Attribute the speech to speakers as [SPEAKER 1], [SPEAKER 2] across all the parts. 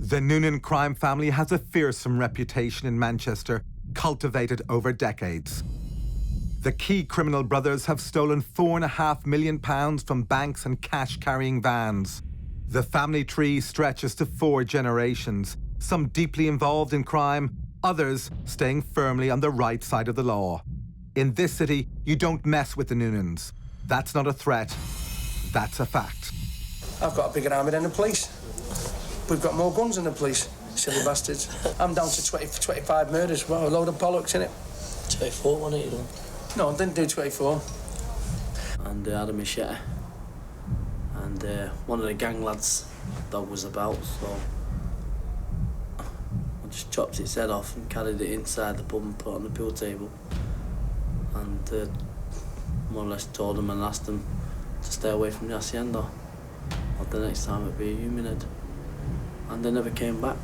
[SPEAKER 1] The Noonan crime family has a fearsome reputation in Manchester, cultivated over decades. The key criminal brothers have stolen £4.5 million from banks and cash-carrying vans. The family tree stretches to 4 generations, some deeply involved in crime, others staying firmly on the right side of the law. In this city, you don't mess with the Noonans. That's not a threat, that's a fact.
[SPEAKER 2] I've got a bigger army than the police. We've got more guns than the police, silly bastards. I'm down to 25 murders, well, a load of bollocks, innit?
[SPEAKER 3] 24, wasn't it, you done?
[SPEAKER 2] No, I didn't do 24.
[SPEAKER 3] And I had a machete. And one of the gang lads' dog was about, so I just chopped its head off and carried it inside the pub and put it on the pool table. And more or less told them and asked them to stay away from the hacienda. Or the next time it'd be a human head. And they never came back.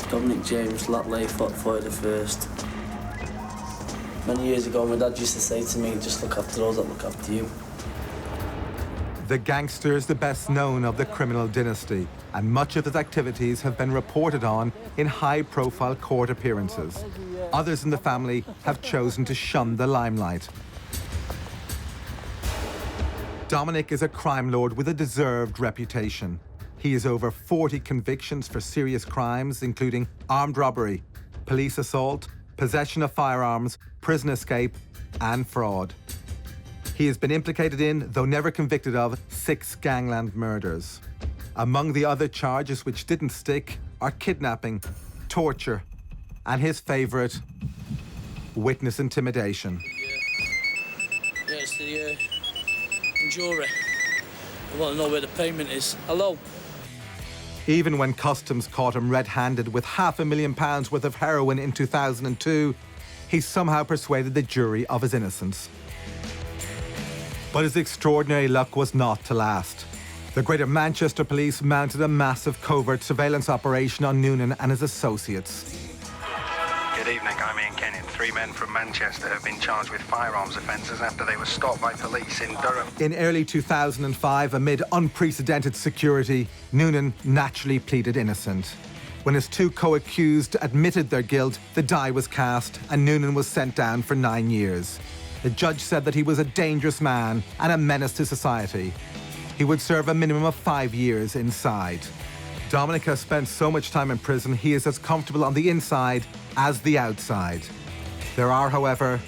[SPEAKER 3] Domenyk James, Latley, 41st. Many years ago, my dad used to say to me, just look after those that look after you.
[SPEAKER 1] The gangster is the best known of the criminal dynasty, and much of his activities have been reported on in high-profile court appearances. Others in the family have chosen to shun the limelight. Domenyk is a crime lord with a deserved reputation. He has over 40 convictions for serious crimes, including armed robbery, police assault, possession of firearms, prison escape, and fraud. He has been implicated in, though never convicted of, 6 gangland murders. Among the other charges which didn't stick are kidnapping, torture, and his favourite, witness intimidation.
[SPEAKER 3] Yeah, it's the jury. I want to know where the payment is. Hello?
[SPEAKER 1] Even when customs caught him red-handed with £500,000 worth of heroin in 2002, he somehow persuaded the jury of his innocence. But his extraordinary luck was not to last. The Greater Manchester Police mounted a massive covert surveillance operation on Noonan and his associates.
[SPEAKER 4] Good evening, I'm Ian Kennan. 3 men from Manchester have been charged with firearms offences after they were stopped by police in Durham.
[SPEAKER 1] In early 2005, amid unprecedented security, Noonan naturally pleaded innocent. When his 2 co-accused admitted their guilt, the die was cast and Noonan was sent down for 9 years. The judge said that he was a dangerous man and a menace to society. He would serve a minimum of 5 years inside. Domenyk has spent so much time in prison, he is as comfortable on the inside as the outside. There are, however,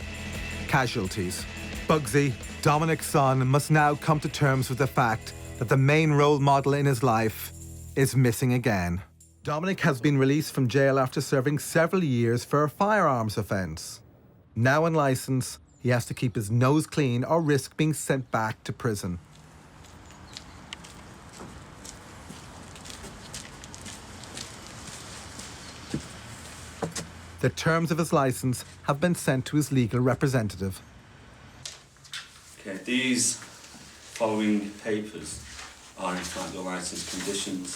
[SPEAKER 1] casualties. Bugsy, Domenyk's son, must now come to terms with the fact that the main role model in his life is missing again. Domenyk has been released from jail after serving several years for a firearms offence. Now on licence, he has to keep his nose clean or risk being sent back to prison. The terms of his licence have been sent to his legal representative.
[SPEAKER 5] Okay, these following papers are in fact your licence conditions.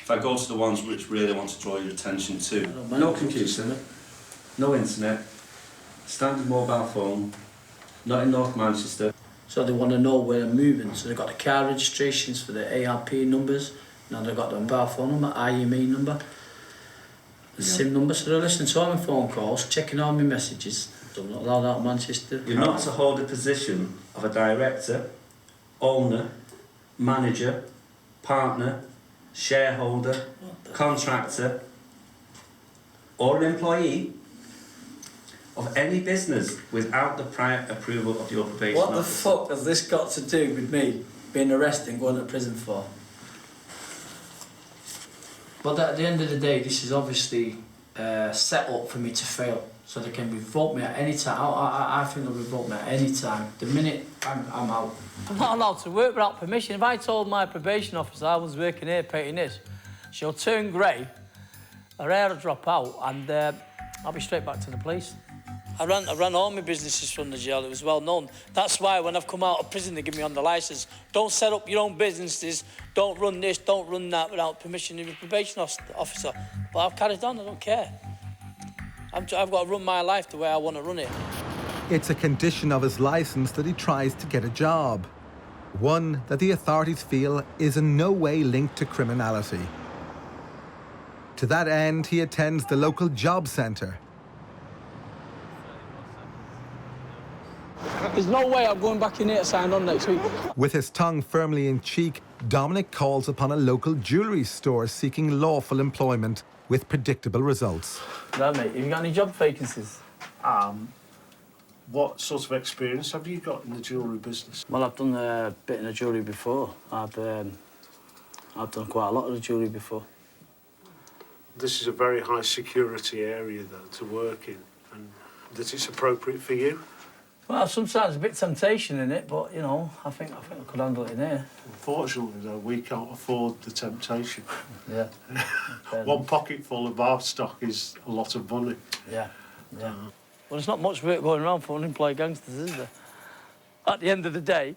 [SPEAKER 5] If I go to the ones which really want to draw your attention to, no computer, no internet, standard mobile phone, not in North Manchester.
[SPEAKER 3] So they want to know where they're moving. So they've got the car registrations for the ARP numbers. Now they've got the mobile phone number, IME number, the SIM number. So they're listening to all my phone calls, checking all my messages. I'm not allowed out of Manchester.
[SPEAKER 5] You're not to hold the position of a director, owner, manager, partner, shareholder, contractor, or an employee of any business without the prior approval of your probation officer.
[SPEAKER 3] What the fuck has this got to do with me being arrested and going to prison for? But at the end of the day, this is obviously set up for me to fail. So they can revoke me at any time. I think they'll revoke me at any time. The minute I'm out. I'm not allowed to work without permission. If I told my probation officer I was working here painting this, she'll turn grey, her hair will drop out, and I'll be straight back to the police. I ran all my businesses from the jail. It was well known. That's why when I've come out of prison, they give me on the licence. Don't set up your own businesses. Don't run this, don't run that without permission of your probation officer. But I've carried on, I don't care. I've got to run my life the way I want to run it.
[SPEAKER 1] It's a condition of his licence that he tries to get a job. One that the authorities feel is in no way linked to criminality. To that end, he attends the local job centre.
[SPEAKER 3] There's no way I'm going back in here to sign on next week.
[SPEAKER 1] With his tongue firmly in cheek, Domenyk calls upon a local jewellery store seeking lawful employment with predictable results.
[SPEAKER 3] No, mate, have you got any job vacancies?
[SPEAKER 6] What sort of experience have you got in the jewellery business?
[SPEAKER 3] Well, I've done a bit in the jewellery before. I've done quite a lot of the jewellery before.
[SPEAKER 6] This is a very high security area, though, to work in, and that it's appropriate for you?
[SPEAKER 3] Well, sometimes a bit temptation in it, but, you know, I think I could handle it in here.
[SPEAKER 6] Unfortunately, though, we can't afford the temptation.
[SPEAKER 3] Yeah.
[SPEAKER 6] One pocket full of bar stock is a lot of money.
[SPEAKER 3] Yeah, yeah. Well, there's not much work going around for unemployed gangsters, is there? At the end of the day.